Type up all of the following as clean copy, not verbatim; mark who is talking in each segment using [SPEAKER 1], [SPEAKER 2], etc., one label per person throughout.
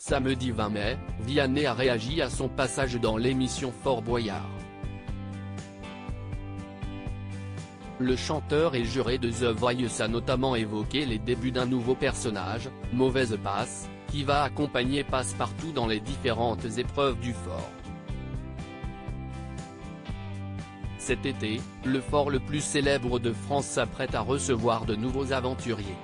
[SPEAKER 1] Samedi 20 mai, Vianney a réagi à son passage dans l'émission Fort Boyard. Le chanteur et juré de The Voice a notamment évoqué les débuts d'un nouveau personnage, Mauvaise Passe, qui va accompagner Passepartout dans les différentes épreuves du Fort. Cet été, le fort le plus célèbre de France s'apprête à recevoir de nouveaux aventuriers.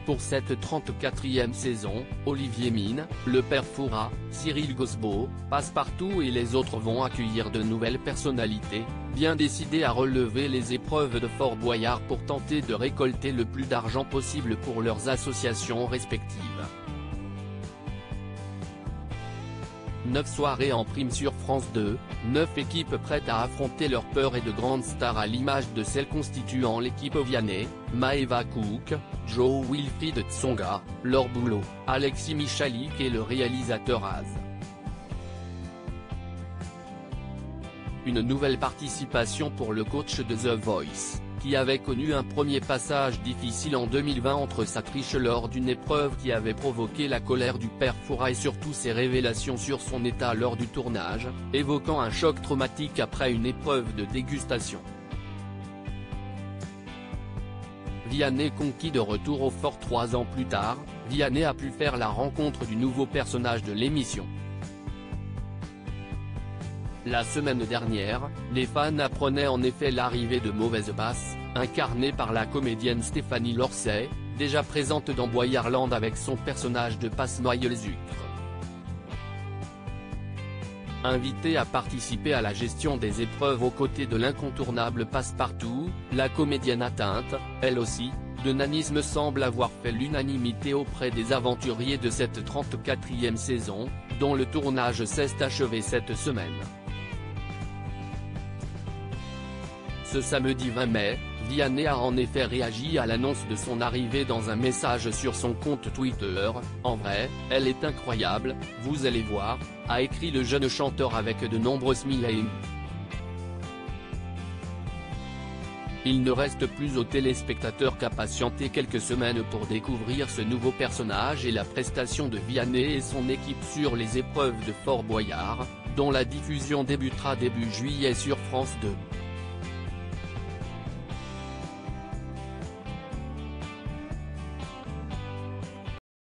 [SPEAKER 1] Pour cette 34e saison, Olivier Mine, le père Fouras, Cyril Gosbeau, Passepartout et les autres vont accueillir de nouvelles personnalités, bien décidées à relever les épreuves de Fort Boyard pour tenter de récolter le plus d'argent possible pour leurs associations respectives. 9 soirées en prime sur France 2, 9 équipes prêtes à affronter leurs peurs et de grandes stars à l'image de celles constituant l'équipe Vianney, Maëva Cook, Joe Wilfried Tsonga, Laure Boulot, Alexis Michalik et le réalisateur Az. Une nouvelle participation pour le coach de The Voice, qui avait connu un premier passage difficile en 2020 entre sa triche lors d'une épreuve qui avait provoqué la colère du père Fouras et surtout ses révélations sur son état lors du tournage, évoquant un choc traumatique après une épreuve de dégustation. Vianney conquis de retour au fort 3 ans plus tard, Vianney a pu faire la rencontre du nouveau personnage de l'émission. La semaine dernière, les fans apprenaient en effet l'arrivée de Mauvaise Passe, incarnée par la comédienne Stéphanie Lorcet, déjà présente dans Boyardland avec son personnage de Passe-Noyeul-Zucre. Invitée à participer à la gestion des épreuves aux côtés de l'incontournable Passepartout, la comédienne atteinte, elle aussi, de nanisme semble avoir fait l'unanimité auprès des aventuriers de cette 34e saison, dont le tournage s'est achevé cette semaine. Ce samedi 20 mai, Vianney a en effet réagi à l'annonce de son arrivée dans un message sur son compte Twitter. « En vrai, elle est incroyable, vous allez voir », a écrit le jeune chanteur avec de nombreux smileys. Il ne reste plus aux téléspectateurs qu'à patienter quelques semaines pour découvrir ce nouveau personnage et la prestation de Vianney et son équipe sur les épreuves de Fort Boyard, dont la diffusion débutera début juillet sur France 2.